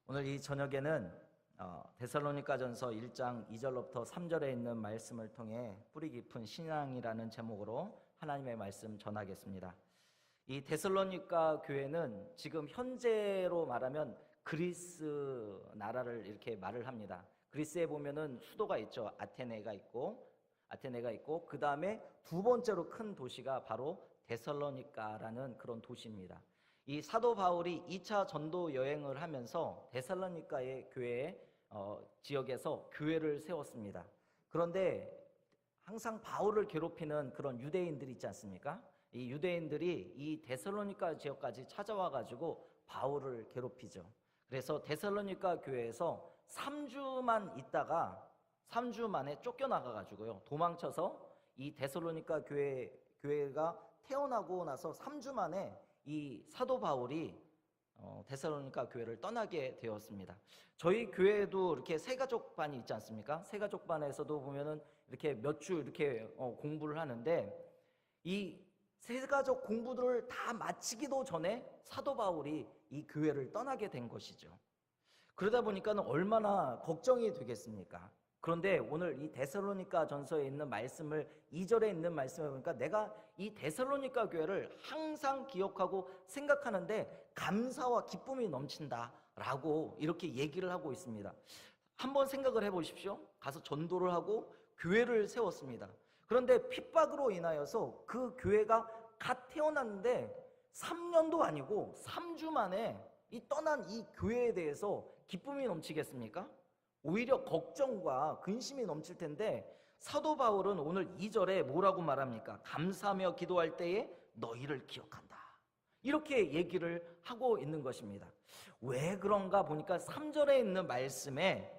오늘 이 저녁에는 데살로니가전서 1장 2절로부터 3절에 있는 말씀을 통해 뿌리 깊은 신앙이라는 제목으로 하나님의 말씀 전하겠습니다. 이 데살로니가 교회는 지금 현재로 말하면 그리스 나라를 이렇게 말을 합니다. 그리스에 보면은 수도가 있죠. 아테네가 있고 그 다음에 두 번째로 큰 도시가 바로 데살로니가라는 그런 도시입니다. 이 사도 바울이 2차 전도 여행을 하면서 데살로니가의 교회 지역에서 교회를 세웠습니다. 그런데 항상 바울을 괴롭히는 그런 유대인들이 있지 않습니까? 이 유대인들이 이 데살로니가 지역까지 찾아와 가지고 바울을 괴롭히죠. 그래서 데살로니가 교회에서 3주만 있다가 3주 만에 쫓겨나가 가지고요. 도망쳐서 이 데살로니가 교회가 태어나고 나서 3주 만에 이 사도 바울이 데살로니가 교회를 떠나게 되었습니다. 저희 교회에도 이렇게 새가족반이 있지 않습니까? 새가족반에서도 보면은 이렇게 몇 주 이렇게 공부를 하는데 이 새가족 공부들을 다 마치기도 전에 사도 바울이 이 교회를 떠나게 된 것이죠. 그러다 보니까는 얼마나 걱정이 되겠습니까? 그런데 오늘 이 데살로니가 전서에 있는 말씀을 2절에 있는 말씀을 보니까 내가 이 데살로니가 교회를 항상 기억하고 생각하는데 감사와 기쁨이 넘친다라고 이렇게 얘기를 하고 있습니다. 한번 생각을 해보십시오. 가서 전도를 하고 교회를 세웠습니다. 그런데 핍박으로 인하여서 그 교회가 갓 태어났는데 3년도 아니고 3주 만에 이 떠난 이 교회에 대해서 기쁨이 넘치겠습니까? 오히려 걱정과 근심이 넘칠 텐데 사도 바울은 오늘 2절에 뭐라고 말합니까? 감사하며 기도할 때에 너희를 기억한다. 이렇게 얘기를 하고 있는 것입니다. 왜 그런가 보니까 3절에 있는 말씀에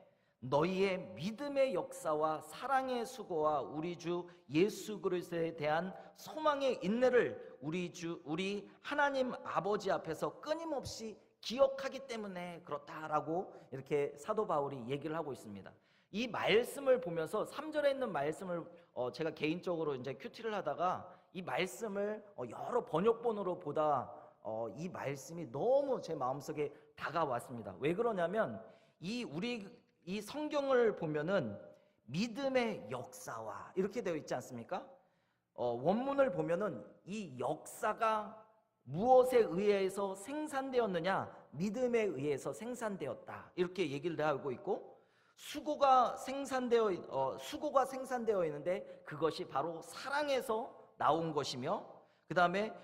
너희의 믿음의 역사와 사랑의 수고와 우리 주 예수 그리스도에 대한 소망의 인내를 우리 하나님 아버지 앞에서 끊임없이 기억하기 때문에 그렇다라고 이렇게 사도 바울이 얘기를 하고 있습니다. 이 말씀을 보면서 3절에 있는 말씀을 제가 개인적으로 이제 큐티를 하다가 이 말씀을 여러 번역본으로 보다 이 말씀이 너무 제 마음속에 다가왔습니다. 왜 그러냐면 이 성경을 보면은 믿음의 역사와 이렇게 되어 있지 않습니까? 원문을 보면은 이 역사가 무엇에 의해서 생산되었느냐? 믿음에 의해서 생산되었다. 이렇게 얘기를 하고 있고 수고가 생산되어 있는데 그것이 바로 사랑에서 나온 것이며 그 다음에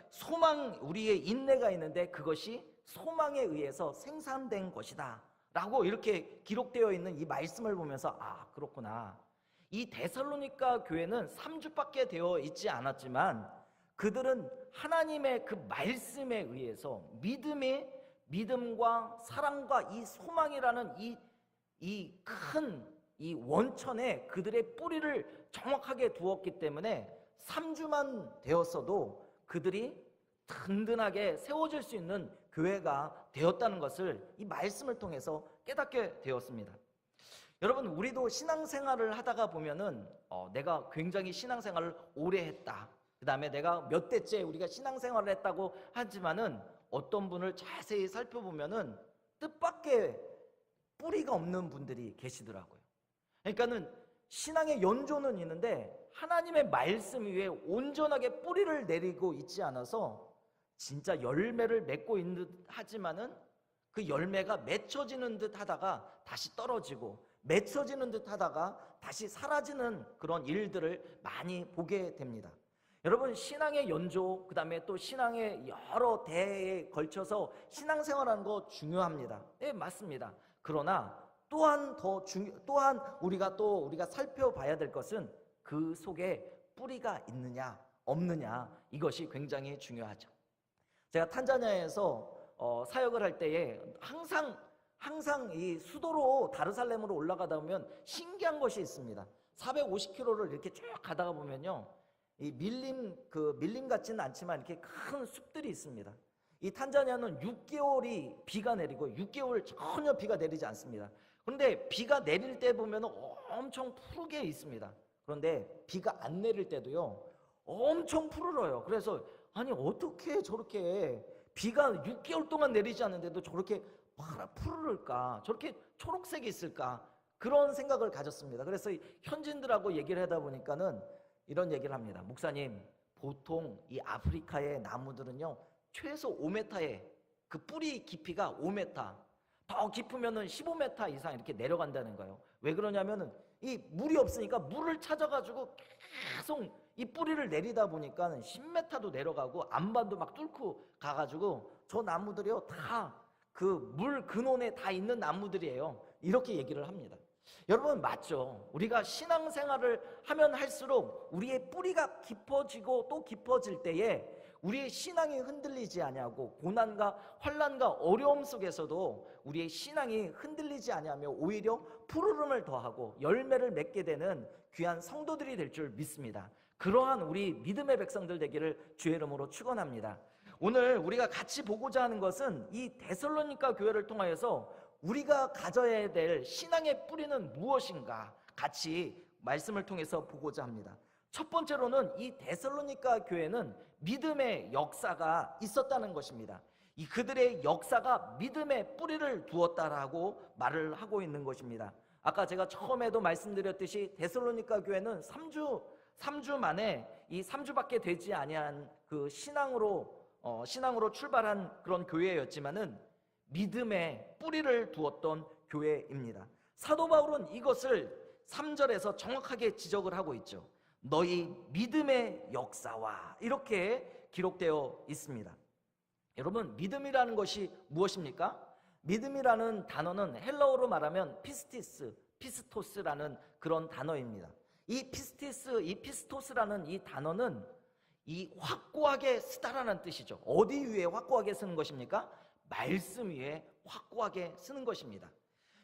우리의 인내가 있는데 그것이 소망에 의해서 생산된 것이다 라고 이렇게 기록되어 있는 이 말씀을 보면서 그렇구나. 이 데살로니가 교회는 3주밖에 되어 있지 않았지만 그들은 하나님의 그 말씀에 의해서 믿음과 사랑과 이 소망이라는 이 큰 이 원천에 그들의 뿌리를 정확하게 두었기 때문에 3주만 되었어도 그들이 든든하게 세워질 수 있는 교회가 되었다는 것을 이 말씀을 통해서 깨닫게 되었습니다. 여러분, 우리도 신앙생활을 하다가 보면은 내가 굉장히 신앙생활을 오래 했다. 그 다음에 내가 몇 대째 우리가 신앙생활을 했다고 하지만은 어떤 분을 자세히 살펴보면은 뜻밖의 뿌리가 없는 분들이 계시더라고요. 그러니까는 신앙의 연조는 있는데 하나님의 말씀 위에 온전하게 뿌리를 내리고 있지 않아서 진짜 열매를 맺고 있는 듯 하지만은 그 열매가 맺혀지는 듯 하다가 다시 떨어지고 맺혀지는 듯 하다가 다시 사라지는 그런 일들을 많이 보게 됩니다. 여러분, 신앙의 연조, 그 다음에 또 신앙의 여러 대에 걸쳐서 신앙생활하는 거 중요합니다. 네, 맞습니다. 그러나 또한 우리가 살펴봐야 될 것은 그 속에 뿌리가 있느냐 없느냐, 이것이 굉장히 중요하죠. 제가 탄자니아에서 사역을 할 때에 항상 이 수도로 다르살렘으로 올라가다 보면 신기한 것이 있습니다. 450km를 이렇게 쭉 가다가 보면요, 이 밀림 같지는 않지만 이렇게 큰 숲들이 있습니다. 이 탄자니아는 6개월이 비가 내리고 6개월 전혀 비가 내리지 않습니다. 그런데 비가 내릴 때 보면 엄청 푸르게 있습니다. 그런데 비가 안 내릴 때도요, 엄청 푸르러요. 그래서 아니 어떻게 저렇게 비가 6개월 동안 내리지 않는데도 저렇게 푸를까? 저렇게 초록색이 있을까? 그런 생각을 가졌습니다. 그래서 현지인들하고 얘기를 하다 보니까는 이런 얘기를 합니다. 목사님, 보통 이 아프리카의 나무들은요 최소 5m의 그 뿌리 깊이가 5m, 더 깊으면은 15m 이상 이렇게 내려간다는 거예요. 왜 그러냐면은 이 물이 없으니까 물을 찾아가지고 계속 이 뿌리를 내리다 보니까는 10m도 내려가고 안반도 막 뚫고 가가지고 저 나무들이요 다 그 물 근원에 다 있는 나무들이에요. 이렇게 얘기를 합니다. 여러분 맞죠? 우리가 신앙생활을 하면 할수록 우리의 뿌리가 깊어지고 또 깊어질 때에 우리의 신앙이 흔들리지 아니하고 고난과 환난과 어려움 속에서도 우리의 신앙이 흔들리지 아니하며 오히려 푸르름을 더하고 열매를 맺게 되는 귀한 성도들이 될 줄 믿습니다. 그러한 우리 믿음의 백성들 되기를 주의 이름으로 축원합니다. 오늘 우리가 같이 보고자 하는 것은 이 데살로니가 교회를 통하여서 우리가 가져야 될 신앙의 뿌리는 무엇인가 같이 말씀을 통해서 보고자 합니다. 첫 번째로는 이 데살로니가 교회는 믿음의 역사가 있었다는 것입니다. 이 그들의 역사가 믿음의 뿌리를 두었다라고 말을 하고 있는 것입니다. 아까 제가 처음에도 말씀드렸듯이 데살로니가 교회는 3주 만에 이 3주밖에 되지 아니한 그 신앙으로 출발한 그런 교회였지만은 믿음의 뿌리를 두었던 교회입니다. 사도 바울은 이것을 3절에서 정확하게 지적을 하고 있죠. 너희 믿음의 역사와 이렇게 기록되어 있습니다. 여러분 믿음이라는 것이 무엇입니까? 믿음이라는 단어는 헬라어로 말하면 피스토스라는 그런 단어입니다. 이 피스토스라는 이 단어는 이 확고하게 쓰다라는 뜻이죠. 어디 위에 확고하게 쓰는 것입니까? 말씀 위에 확고하게 쓰는 것입니다.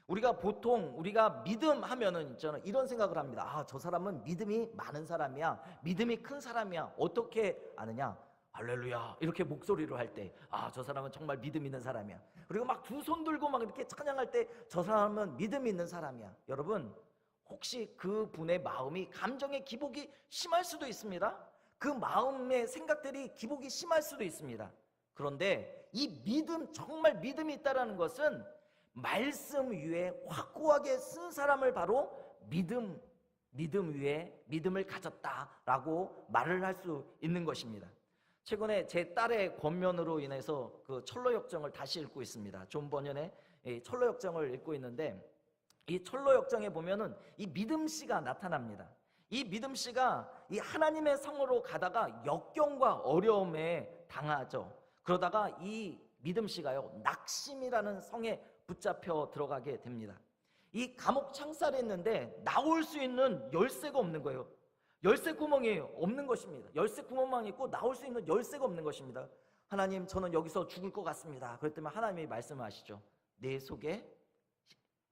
우리가 믿음 하면은 저는 이런 생각을 합니다. 아, 저 사람은 믿음이 많은 사람이야. 믿음이 큰 사람이야. 어떻게 아느냐? 할렐루야. 이렇게 목소리로 할 때, 아, 저 사람은 정말 믿음 있는 사람이야. 그리고 막 두 손 들고 막 이렇게 찬양할 때, 저 사람은 믿음 있는 사람이야. 여러분, 혹시 그 분의 마음이 감정의 기복이 심할 수도 있습니다. 그 마음의 생각들이 기복이 심할 수도 있습니다. 그런데 이 믿음, 정말 믿음이 있다라는 것은 말씀 위에 확고하게 쓴 사람을 바로 믿음 위에 믿음을 가졌다라고 말을 할 수 있는 것입니다. 최근에 제 딸의 권면으로 인해서 그 철로역정을 다시 읽고 있습니다. 존 버년의 철로역정을 읽고 있는데 이 철로역정에 보면은 이 믿음씨가 나타납니다. 이 믿음씨가 이 하나님의 성으로 가다가 역경과 어려움에 당하죠. 그러다가 이 믿음씨가요 낙심이라는 성에 붙잡혀 들어가게 됩니다. 이 감옥 창살에 있는데 나올 수 있는 열쇠가 없는 거예요. 열쇠 구멍이 없는 것입니다. 열쇠 구멍만 있고 나올 수 있는 열쇠가 없는 것입니다. 하나님, 저는 여기서 죽을 것 같습니다. 그랬더니 하나님이 말씀하시죠. 내 속에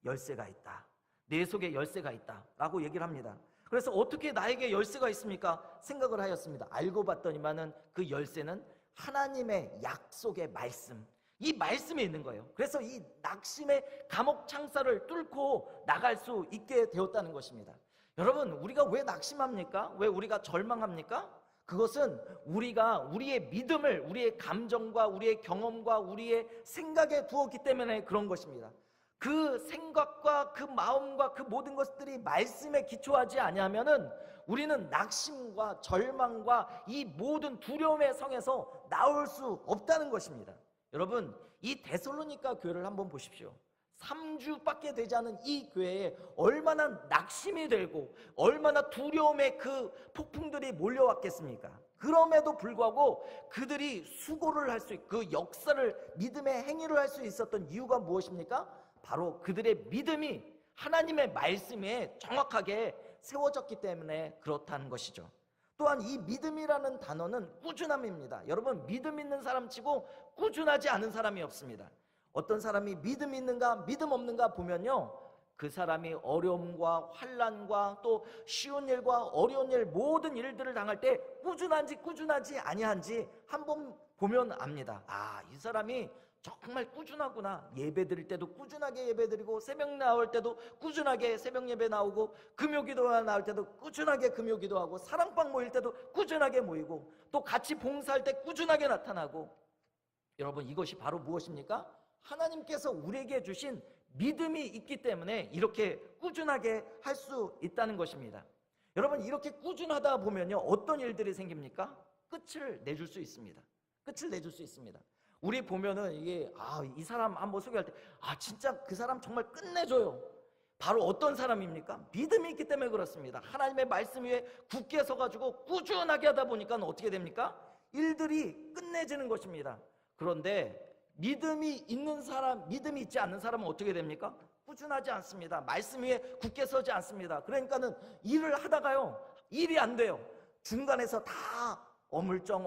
열쇠가 있다. 내 속에 열쇠가 있다 라고 얘기를 합니다. 그래서 어떻게 나에게 열쇠가 있습니까? 생각을 하였습니다. 알고 봤더니만은 그 열쇠는 하나님의 약속의 말씀, 이 말씀에 있는 거예요. 그래서 이 낙심의 감옥 창살을 뚫고 나갈 수 있게 되었다는 것입니다. 여러분, 우리가 왜 낙심합니까? 왜 우리가 절망합니까? 그것은 우리가 우리의 믿음을 우리의 감정과 우리의 경험과 우리의 생각에 두었기 때문에 그런 것입니다. 그 생각과 그 마음과 그 모든 것들이 말씀에 기초하지 아니하면은 우리는 낙심과 절망과 이 모든 두려움의 성에서 나올 수 없다는 것입니다. 여러분, 이 데살로니가 교회를 한번 보십시오. 3주밖에 되지 않은 이 교회에 얼마나 낙심이 되고 얼마나 두려움의 그 폭풍들이 몰려왔겠습니까? 그럼에도 불구하고 그들이 수고를 할 수 있고 그 역사를 믿음의 행위를 할 수 있었던 이유가 무엇입니까? 바로 그들의 믿음이 하나님의 말씀에 정확하게 세워졌기 때문에 그렇다는 것이죠. 또한 이 믿음이라는 단어는 꾸준함입니다. 여러분, 믿음 있는 사람 치고 꾸준하지 않은 사람이 없습니다. 어떤 사람이 믿음 있는가 믿음 없는가 보면요, 그 사람이 어려움과 환난과 또 쉬운 일과 어려운 일 모든 일들을 당할 때 꾸준한지 꾸준하지 아니한지 한번 보면 압니다. 아, 이 사람이 정말 꾸준하구나. 예배 드릴 때도 꾸준하게 예배 드리고, 새벽 나올 때도 꾸준하게 새벽 예배 나오고, 금요기도 나올 때도 꾸준하게 금요기도 하고, 사랑방 모일 때도 꾸준하게 모이고, 또 같이 봉사할 때 꾸준하게 나타나고. 여러분, 이것이 바로 무엇입니까? 하나님께서 우리에게 주신 믿음이 있기 때문에 이렇게 꾸준하게 할 수 있다는 것입니다. 여러분, 이렇게 꾸준하다 보면요, 어떤 일들이 생깁니까? 끝을 내줄 수 있습니다. 끝을 내줄 수 있습니다. 우리 보면은 이게 이 사람 한번 소개할 때 진짜 그 사람 정말 끝내줘요. 바로 어떤 사람입니까? 믿음이 있기 때문에 그렇습니다. 하나님의 말씀 위에 굳게 서가지고 꾸준하게 하다 보니까 어떻게 됩니까? 일들이 끝내지는 것입니다. 그런데 믿음이 있는 사람, 믿음이 있지 않는 사람은 어떻게 됩니까? 꾸준하지 않습니다. 말씀 위에 굳게 서지 않습니다. 그러니까는 일을 하다가요, 일이 안 돼요. 중간에서 다 어물쩡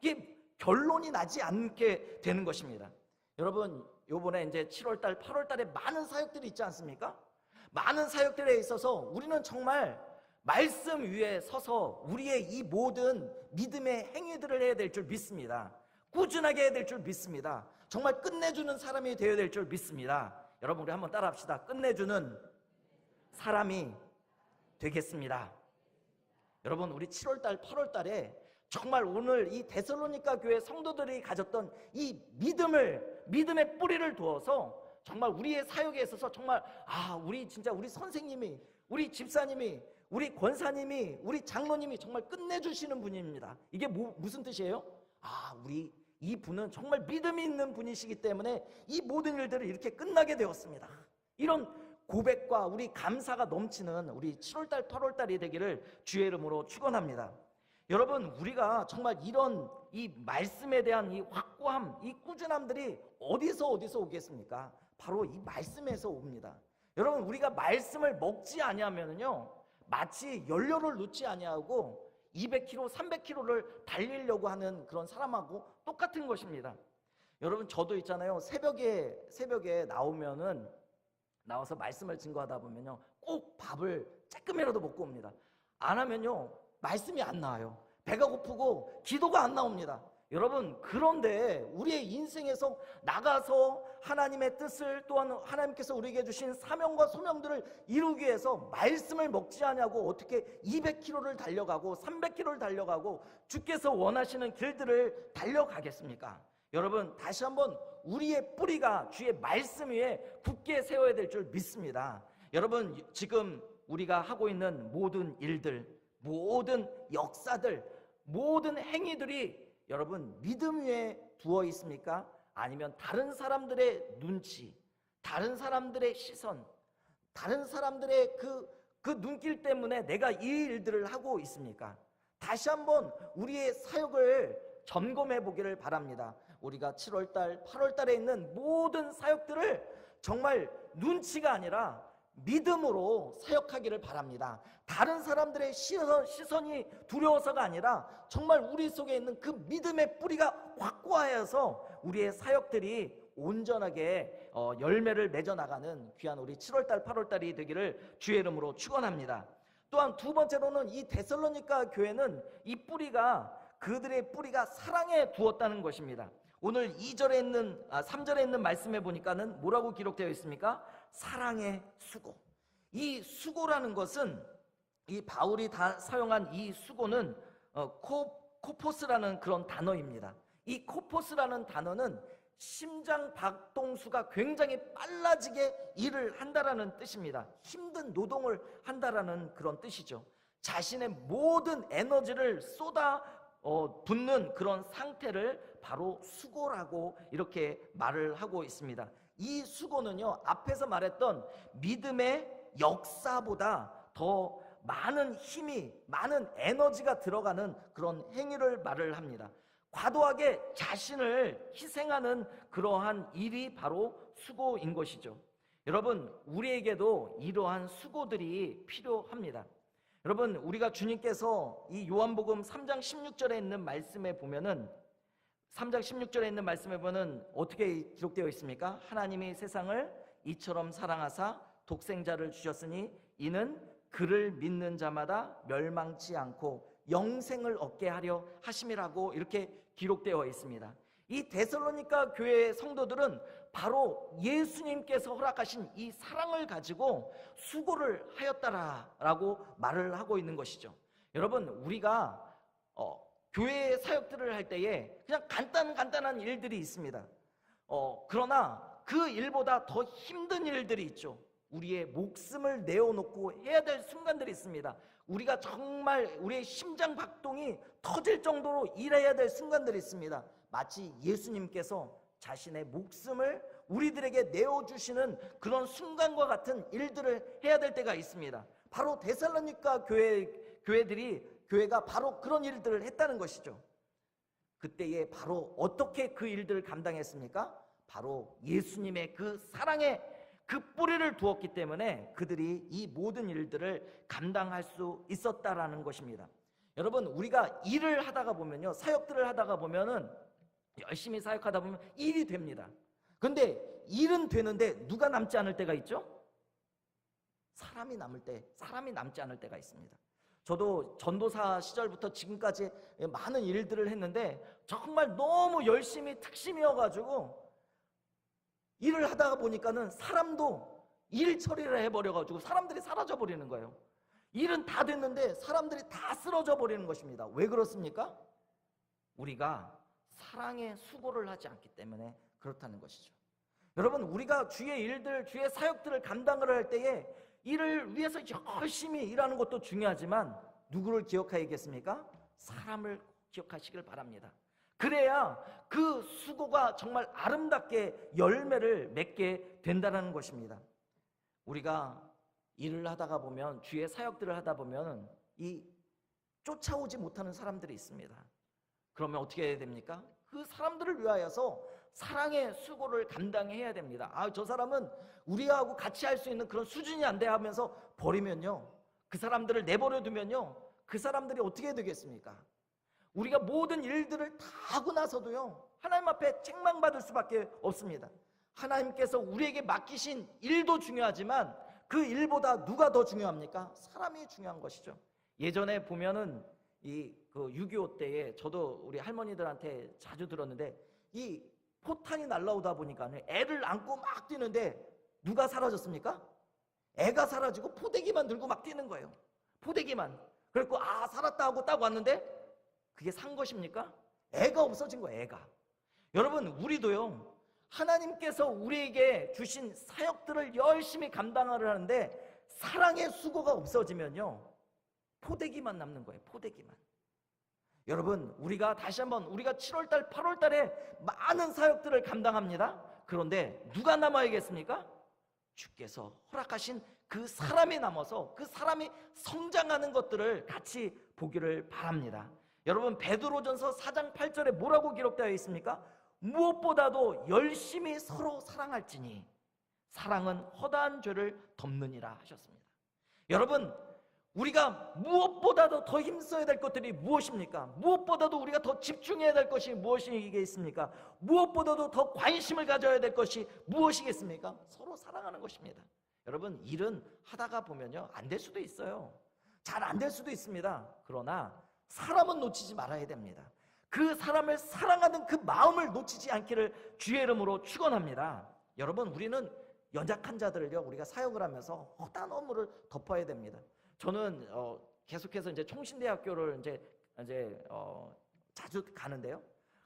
이게 결론이 나지 않게 되는 것입니다. 여러분, 요번에 이제 7월달, 8월달에 많은 사역들이 있지 않습니까? 많은 사역들에 있어서 우리는 정말 말씀 위에 서서 우리의 이 모든 믿음의 행위들을 해야 될 줄 믿습니다. 꾸준하게 해야 될 줄 믿습니다. 정말 끝내주는 사람이 되어야 될 줄 믿습니다. 여러분, 우리 한번 따라합시다. 끝내주는 사람이 되겠습니다. 여러분, 우리 7월달, 8월달에 정말 오늘 이 데살로니가 교회 성도들이 가졌던 이 믿음의 뿌리를 두어서 정말 우리의 사역에 있어서 정말 우리 진짜 우리 선생님이, 우리 집사님이, 우리 권사님이, 우리 장로님이 정말 끝내주시는 분입니다. 이게 무슨 뜻이에요? 우리 이 분은 정말 믿음이 있는 분이시기 때문에 이 모든 일들을 이렇게 끝나게 되었습니다. 이런 고백과 우리 감사가 넘치는 우리 7월달, 8월달이 되기를 주의 이름으로 축원합니다. 여러분, 우리가 정말 이런 이 말씀에 대한 이 확고함, 이 꾸준함들이 어디서 오겠습니까? 바로 이 말씀에서 옵니다. 여러분, 우리가 말씀을 먹지 아니하면요, 마치 연료를 넣지 아니하고 200km, 300km를 달리려고 하는 그런 사람하고 똑같은 것입니다. 여러분, 저도 있잖아요. 새벽에 나와서 말씀을 증거하다 보면요, 꼭 밥을 조금이라도 먹고 옵니다. 안 하면요, 말씀이 안 나와요. 배가 고프고 기도가 안 나옵니다. 여러분, 그런데 우리의 인생에서 나가서 하나님의 뜻을, 또한 하나님께서 우리에게 주신 사명과 소명들을 이루기 위해서 말씀을 먹지 않냐고 어떻게 200km를 달려가고 300km를 달려가고 주께서 원하시는 길들을 달려가겠습니까? 여러분, 다시 한번 우리의 뿌리가 주의 말씀 위에 굳게 세워야 될 줄 믿습니다. 여러분, 지금 우리가 하고 있는 모든 일들, 모든 역사들, 모든 행위들이 여러분 믿음 위에 두어 있습니까? 아니면 다른 사람들의 눈치, 다른 사람들의 시선, 다른 사람들의 그 눈길 때문에 내가 이 일들을 하고 있습니까? 다시 한번 우리의 사역을 점검해 보기를 바랍니다. 우리가 7월달, 8월달에 있는 모든 사역들을 정말 눈치가 아니라 믿음으로 사역하기를 바랍니다. 다른 사람들의 시선이 두려워서가 아니라 정말 우리 속에 있는 그 믿음의 뿌리가 확고하여서 우리의 사역들이 온전하게 열매를 맺어나가는 귀한 우리 7월달, 8월달이 되기를 주의 이름으로 축원합니다. 또한 두 번째로는 이 데살로니가 교회는 이 뿌리가, 그들의 뿌리가 사랑에 두었다는 것입니다. 오늘 3절에 있는 말씀에 보니까는 뭐라고 기록되어 있습니까? 사랑의 수고. 이 수고라는 것은, 이 바울이 다 사용한 이 수고는 코포스라는 그런 단어입니다. 이 코포스라는 단어는 심장 박동수가 굉장히 빨라지게 일을 한다라는 뜻입니다. 힘든 노동을 한다라는 그런 뜻이죠. 자신의 모든 에너지를 붓는 그런 상태를 바로 수고라고 이렇게 말을 하고 있습니다. 이 수고는요, 앞에서 말했던 믿음의 역사보다 더 많은 힘이, 많은 에너지가 들어가는 그런 행위를 말을 합니다. 과도하게 자신을 희생하는 그러한 일이 바로 수고인 것이죠. 여러분, 우리에게도 이러한 수고들이 필요합니다. 여러분, 우리가 주님께서 이 요한복음 3장 16절에 있는 말씀에 보면은, 3장 16절에 있는 말씀에 보면 어떻게 기록되어 있습니까? 하나님이 세상을 이처럼 사랑하사 독생자를 주셨으니 이는 그를 믿는 자마다 멸망치 않고 영생을 얻게 하려 하심이라고 이렇게 기록되어 있습니다. 이 데살로니가 교회의 성도들은 바로 예수님께서 허락하신 이 사랑을 가지고 수고를 하였다라고 말을 하고 있는 것이죠. 여러분, 우리가 교회 사역들을 할 때에 그냥 간단한 일들이 있습니다. 그러나 그 일보다 더 힘든 일들이 있죠. 우리의 목숨을 내어놓고 해야 될 순간들이 있습니다. 우리가 정말 우리의 심장 박동이 터질 정도로 일해야 될 순간들이 있습니다. 마치 예수님께서 자신의 목숨을 우리들에게 내어주시는 그런 순간과 같은 일들을 해야 될 때가 있습니다. 바로 데살로니가 교회가 바로 그런 일들을 했다는 것이죠. 그때에 바로 어떻게 그 일들을 감당했습니까? 바로 예수님의 그 사랑의 그 뿌리를 두었기 때문에 그들이 이 모든 일들을 감당할 수 있었다라는 것입니다. 여러분, 우리가 일을 하다가 보면요, 사역들을 하다가 보면은 열심히 사역하다 보면 일이 됩니다. 그런데 일은 되는데 누가 남지 않을 때가 있죠? 사람이 남지 않을 때가 있습니다. 저도 전도사 시절부터 지금까지 많은 일들을 했는데 정말 너무 열심히 특심이어가지고 일을 하다가 보니까는 사람도 일 처리를 해버려가지고 사람들이 사라져 버리는 거예요. 일은 다 됐는데 사람들이 다 쓰러져 버리는 것입니다. 왜 그렇습니까? 우리가 사랑의 수고를 하지 않기 때문에 그렇다는 것이죠. 여러분, 우리가 주의 일들, 주의 사역들을 감당을 할 때에 일을 위해서 열심히 일하는 것도 중요하지만 누구를 기억해야겠습니까? 사람을 기억하시길 바랍니다. 그래야 그 수고가 정말 아름답게 열매를 맺게 된다는 것입니다. 우리가 일을 하다가 보면, 주의 사역들을 하다 보면 이 쫓아오지 못하는 사람들이 있습니다. 그러면 어떻게 해야 됩니까? 그 사람들을 위하여서 사랑의 수고를 감당해야 됩니다. 저 사람은 우리하고 같이 할 수 있는 그런 수준이 안 돼 하면서 버리면요, 그 사람들을 내버려 두면요, 그 사람들이 어떻게 되겠습니까? 우리가 모든 일들을 다 하고 나서도요, 하나님 앞에 책망받을 수밖에 없습니다. 하나님께서 우리에게 맡기신 일도 중요하지만 그 일보다 누가 더 중요합니까? 사람이 중요한 것이죠. 예전에 보면은 그 6.25 때에 저도 우리 할머니들한테 자주 들었는데, 이 포탄이 날라오다 보니까 애를 안고 막 뛰는데 누가 사라졌습니까? 애가 사라지고 포대기만 들고 막 뛰는 거예요. 포대기만. 그래서 살았다 하고 딱 왔는데 그게 산 것입니까? 애가 없어진 거예요. 애가. 여러분, 우리도요, 하나님께서 우리에게 주신 사역들을 열심히 감당을 하는데 사랑의 수고가 없어지면요, 포대기만 남는 거예요. 포대기만. 여러분, 우리가 다시 한번, 우리가 7월달 8월달에 많은 사역들을 감당합니다. 그런데 누가 남아야겠습니까? 주께서 허락하신 그 사람이 남아서 그 사람이 성장하는 것들을 같이 보기를 바랍니다. 여러분, 베드로전서 4장 8절에 뭐라고 기록되어 있습니까? 무엇보다도 열심히 서로 사랑할지니 사랑은 허다한 죄를 덮느니라 하셨습니다. 여러분, 우리가 무엇보다도 더 힘써야 될 것들이 무엇입니까? 무엇보다도 우리가 더 집중해야 될 것이 무엇이겠습니까? 무엇보다도 더 관심을 가져야 될 것이 무엇이겠습니까? 서로 사랑하는 것입니다. 여러분, 일은 하다가 보면요, 안 될 수도 있어요. 잘 안 될 수도 있습니다. 그러나 사람은 놓치지 말아야 됩니다. 그 사람을 사랑하는 그 마음을 놓치지 않기를 주의 이름으로 축원합니다. 여러분, 우리는 연약한 자들을요, 우리가 사역을 하면서 허다한 업무를 덮어야 됩니다. 저는 계속해서 이제 총신대학교를 자주 가는데요.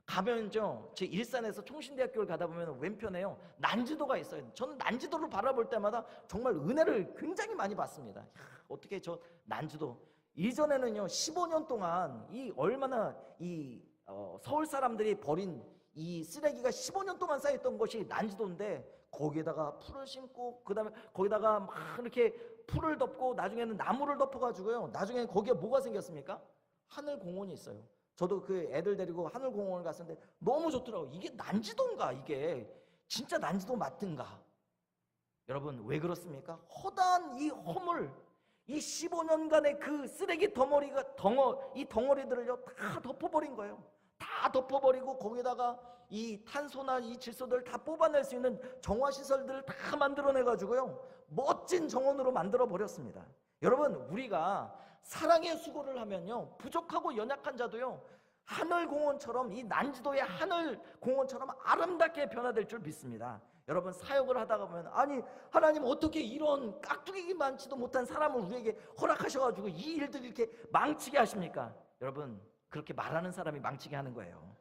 가면요, 제 일산에서 총신대학교를 가다 보면 왼편에요, 난지도가 있어요. 저는 난지도를 바라볼 때마다 정말 은혜를 굉장히 많이 받습니다. 어떻게 저 난지도, 이전에는요 15년 동안 얼마나 서울 사람들이 버린 이 쓰레기가 15년 동안 쌓였던 것이 난지도인데, 거기에다가 풀을 심고 그다음에 거기다가 막 이렇게 풀을 덮고 나중에는 나무를 덮어가지고요, 나중에 거기에 뭐가 생겼습니까? 하늘공원이 있어요. 저도 그 애들 데리고 하늘공원을 갔었는데 너무 좋더라고요. 이게 난지도인가? 이게 진짜 난지도 맞든가? 여러분, 왜 그렇습니까? 허다한 이 허물, 이 15년간의 그 쓰레기 이 덩어리들을요 다 덮어버린 거예요. 다 덮어버리고 거기다가 이 탄소나 이 질소들을 다 뽑아낼 수 있는 정화시설들을 다 만들어내가지고요, 멋진 정원으로 만들어 버렸습니다. 여러분, 우리가 사랑의 수고를 하면요, 부족하고 연약한 자도요, 하늘공원처럼, 이 난지도의 하늘공원처럼 아름답게 변화될 줄 믿습니다. 여러분, 사역을 하다가 보면, 아니 하나님 어떻게 이런 깍두기 많지도 못한 사람을 우리에게 허락하셔가지고 이 일들을 이렇게 망치게 하십니까? 여러분, 그렇게 말하는 사람이 망치게 하는 거예요.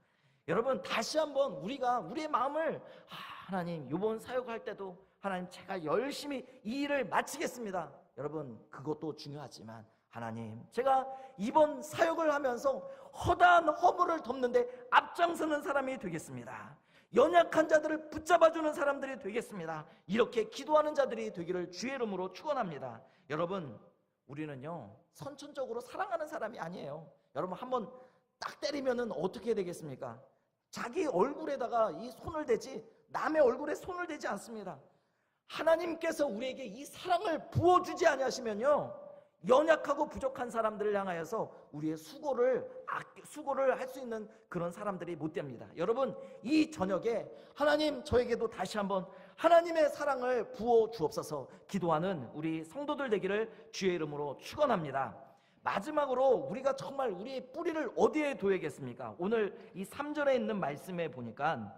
여러분 다시 한번 우리가 우리의 마음을 하나님 이번 사역할 때도 하나님 제가 열심히 이 일을 마치겠습니다. 여러분 그것도 중요하지만 하나님 제가 이번 사역을 하면서 허다한 허물을 덮는데 앞장서는 사람이 되겠습니다. 연약한 자들을 붙잡아주는 사람들이 되겠습니다. 이렇게 기도하는 자들이 되기를 주의 이름으로 축원합니다. 여러분 우리는요 선천적으로 사랑하는 사람이 아니에요. 여러분 한번 딱 때리면은 어떻게 되겠습니까? 자기 얼굴에다가 이 손을 대지 남의 얼굴에 손을 대지 않습니다. 하나님께서 우리에게 이 사랑을 부어주지 아니하시면요 연약하고 부족한 사람들을 향하여서 우리의 수고를 할 수 있는 그런 사람들이 못 됩니다. 여러분 이 저녁에 하나님 저에게도 다시 한번 하나님의 사랑을 부어 주옵소서 기도하는 우리 성도들 되기를 주의 이름으로 축원합니다. 마지막으로 우리가 정말 우리의 뿌리를 어디에 둬야겠습니까? 오늘 이 3절에 있는 말씀에 보니까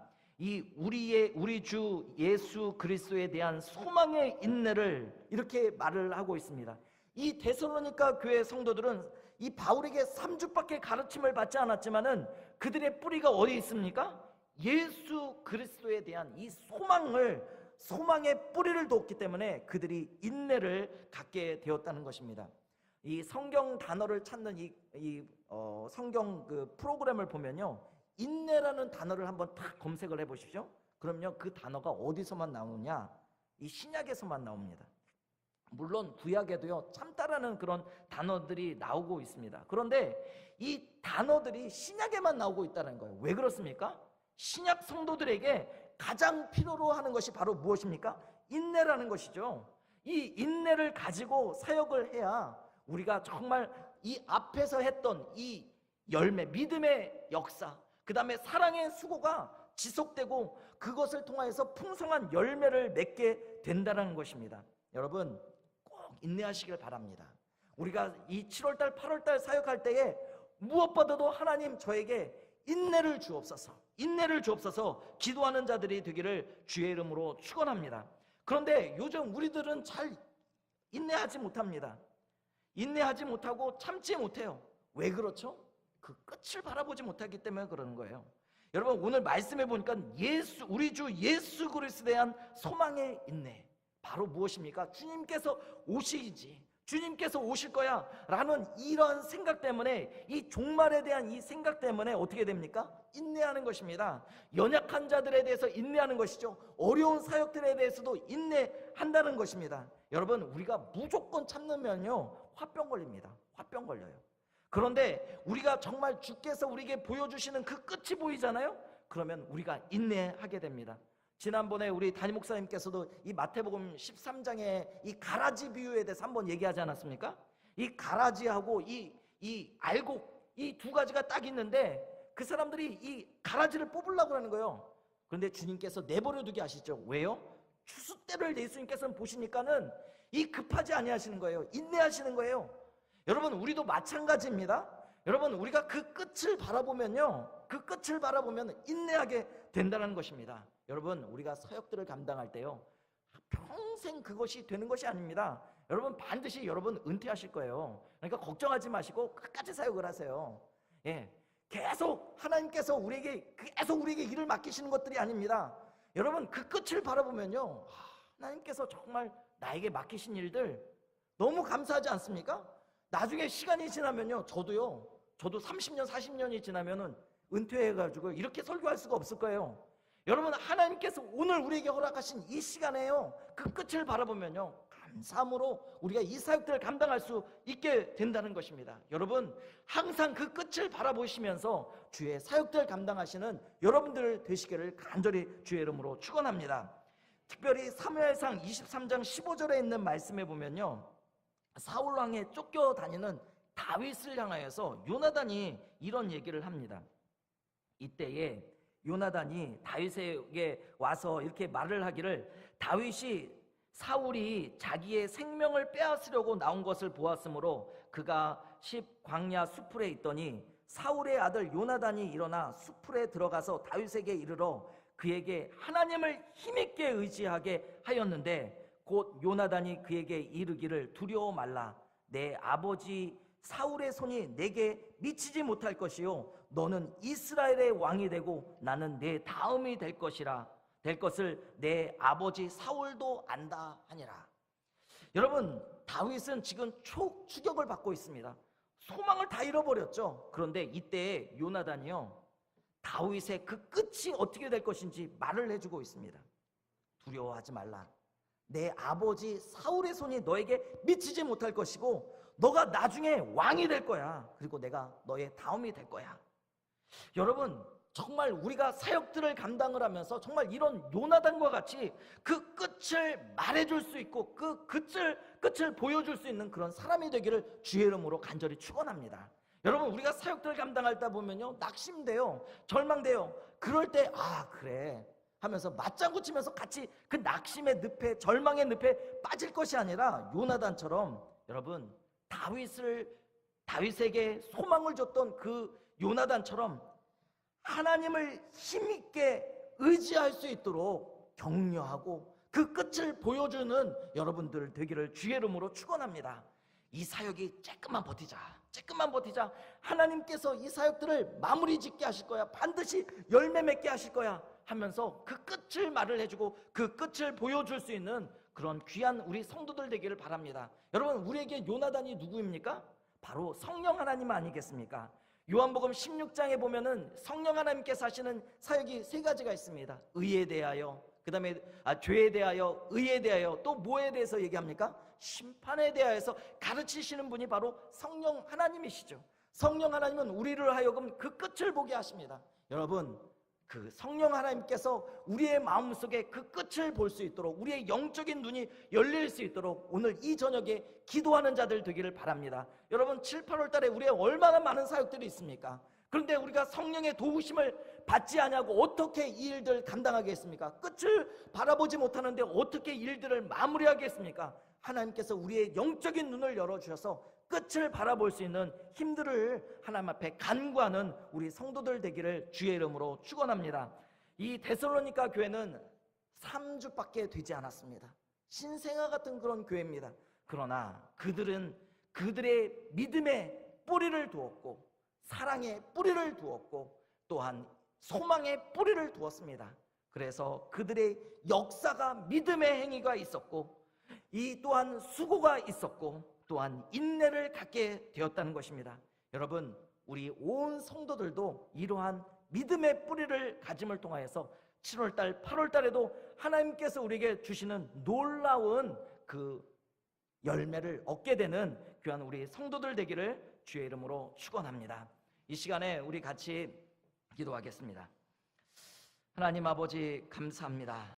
우리 주 예수 그리스도에 대한 소망의 인내를 이렇게 말을 하고 있습니다. 이 데살로니가 교회 성도들은 이 바울에게 3주밖에 가르침을 받지 않았지만은 그들의 뿌리가 어디에 있습니까? 예수 그리스도에 대한 이 소망의 뿌리를 뒀기 때문에 그들이 인내를 갖게 되었다는 것입니다. 이 성경 단어를 찾는 성경 그 프로그램을 보면요 인내라는 단어를 한번 딱 검색을 해보십시오. 그럼요 그 단어가 어디서만 나오냐? 이 신약에서만 나옵니다. 물론 구약에도요 참다라는 그런 단어들이 나오고 있습니다. 그런데 이 단어들이 신약에만 나오고 있다는 거예요. 왜 그렇습니까? 신약 성도들에게 가장 필요로 하는 것이 바로 무엇입니까? 인내라는 것이죠. 이 인내를 가지고 사역을 해야 우리가 정말 이 앞에서 했던 이 열매, 믿음의 역사, 그 다음에 사랑의 수고가 지속되고 그것을 통하여서 풍성한 열매를 맺게 된다는 것입니다. 여러분 꼭 인내하시길 바랍니다. 우리가 이 7월달 8월달 사역할 때에 무엇보다도 하나님 저에게 인내를 주옵소서 기도하는 자들이 되기를 주의 이름으로 축원합니다. 그런데 요즘 우리들은 잘 인내하지 못합니다. 인내하지 못하고 참지 못해요. 왜 그렇죠? 그 끝을 바라보지 못하기 때문에 그러는 거예요. 여러분 오늘 말씀해 보니까 우리 주 예수 그리스도에 대한 소망의 인내 바로 무엇입니까? 주님께서 오실 거야 라는 이런 생각 때문에 이 종말에 대한 이 생각 때문에 어떻게 됩니까? 인내하는 것입니다. 연약한 자들에 대해서 인내하는 것이죠. 어려운 사역들에 대해서도 인내한다는 것입니다. 여러분 우리가 무조건 참으면요 화병 걸려요. 그런데 우리가 정말 주께서 우리에게 보여주시는 그 끝이 보이잖아요. 그러면 우리가 인내하게 됩니다. 지난번에 우리 담임 목사님께서도 이 마태복음 13장의 이 가라지 비유에 대해서 한번 얘기하지 않았습니까? 이 가라지하고 이 알곡 이 두 가지가 딱 있는데 그 사람들이 이 가라지를 뽑으려고 하는 거예요. 그런데 주님께서 내버려 두게 하시죠. 왜요? 추수 때를 예수님께서는 보시니까는 이 급하지 아니하시는 거예요. 인내하시는 거예요. 여러분 우리도 마찬가지입니다. 여러분 우리가 그 끝을 바라보면요 그 끝을 바라보면 인내하게 된다는 것입니다. 여러분 우리가 사역들을 감당할 때요 평생 그것이 되는 것이 아닙니다. 여러분 반드시 여러분 은퇴하실 거예요. 그러니까 걱정하지 마시고 끝까지 사역을 하세요. 계속 하나님께서 우리에게 일을 맡기시는 것들이 아닙니다. 여러분 그 끝을 바라보면요 하나님께서 정말 나에게 맡기신 일들 너무 감사하지 않습니까? 나중에 시간이 지나면요 저도 30년 40년이 지나면은 은퇴해가지고 이렇게 설교할 수가 없을 거예요. 여러분 하나님께서 오늘 우리에게 허락하신 이 시간에요 그 끝을 바라보면요 감사함으로 우리가 이 사역들을 감당할 수 있게 된다는 것입니다. 여러분 항상 그 끝을 바라보시면서 주의 사역들을 감당하시는 여러분들 되시기를 간절히 주의 이름으로 축원합니다. 특별히 사무엘상 23장 15절에 있는 말씀에 보면요 사울왕에 쫓겨다니는 다윗을 향하여서 요나단이 이런 얘기를 합니다. 이때에 요나단이 다윗에게 와서 이렇게 말을 하기를 다윗이 사울이 자기의 생명을 빼앗으려고 나온 것을 보았으므로 그가 광야 수풀에 있더니 사울의 아들 요나단이 일어나 수풀에 들어가서 다윗에게 이르러 그에게 하나님을 힘있게 의지하게 하였는데 곧 요나단이 그에게 이르기를 두려워 말라 내 아버지 사울의 손이 내게 미치지 못할 것이요 너는 이스라엘의 왕이 되고 나는 내 다음이 될 것을 내 아버지 사울도 안다 하니라. 여러분, 다윗은 지금 추격을 받고 있습니다. 소망을 다 잃어버렸죠. 그런데 이때 요나단이요, 다윗의 그 끝이 어떻게 될 것인지 말을 해주고 있습니다. 두려워하지 말라. 내 아버지 사울의 손이 너에게 미치지 못할 것이고 너가 나중에 왕이 될 거야. 그리고 내가 너의 다음이 될 거야. 여러분, 정말 우리가 사역들을 감당을 하면서 정말 이런 요나단과 같이 그 끝을 말해줄 수 있고 그 끝을 보여줄 수 있는 그런 사람이 되기를 주의 이름으로 간절히 축원합니다. 여러분, 우리가 사역들을 감당하다 보면요, 낙심돼요, 절망돼요. 그럴 때 그래 하면서 맞장구 치면서 같이 그 낙심의 늪에, 절망의 늪에 빠질 것이 아니라 요나단처럼, 여러분, 다윗에게 소망을 줬던 그 요나단처럼 하나님을 힘있게 의지할 수 있도록 격려하고 그 끝을 보여주는 여러분들 되기를 주의 이름으로 축원합니다. 이 사역이 조금만 버티자. 하나님께서 이 사역들을 마무리 짓게 하실 거야. 반드시 열매 맺게 하실 거야 하면서 그 끝을 말을 해주고 그 끝을 보여줄 수 있는 그런 귀한 우리 성도들 되기를 바랍니다. 여러분, 우리에게 요나단이 누구입니까? 바로 성령 하나님 아니겠습니까? 요한복음 16장에 보면은 성령 하나님께서 하시는 사역이 세 가지가 있습니다. 의에 대하여, 그 다음에 죄에 대하여, 의에 대하여, 또 뭐에 대해서 얘기합니까? 심판에 대하여서 가르치시는 분이 바로 성령 하나님이시죠. 성령 하나님은 우리를 하여금 그 끝을 보게 하십니다. 여러분, 그 성령 하나님께서 우리의 마음속에 그 끝을 볼 수 있도록, 우리의 영적인 눈이 열릴 수 있도록 오늘 이 저녁에 기도하는 자들 되기를 바랍니다. 여러분, 7, 8월 달에 우리의 얼마나 많은 사역들이 있습니까? 그런데 우리가 성령의 도우심을 받지 않냐고 어떻게 이 일들 감당하겠습니까? 끝을 바라보지 못하는데 어떻게 일들을 마무리하겠습니까? 하나님께서 우리의 영적인 눈을 열어주셔서 끝을 바라볼 수 있는 힘들을 하나님 앞에 간구하는 우리 성도들 되기를 주의 이름으로 축원합니다. 이 데살로니가 교회는 3주밖에 되지 않았습니다. 신생아 같은 그런 교회입니다. 그러나 그들은 그들의 믿음의 뿌리를 두었고 사랑의 뿌리를 두었고 또한 소망의 뿌리를 두었습니다. 그래서 그들의 역사가 믿음의 행위가 있었고 이 또한 수고가 있었고 또한 인내를 갖게 되었다는 것입니다. 여러분, 우리 온 성도들도 이러한 믿음의 뿌리를 가짐을 통하여서 7월달, 8월달에도 하나님께서 우리에게 주시는 놀라운 그 열매를 얻게 되는 귀한 우리 성도들 되기를 주의 이름으로 축원합니다. 이 시간에 우리 같이 기도하겠습니다. 하나님 아버지, 감사합니다.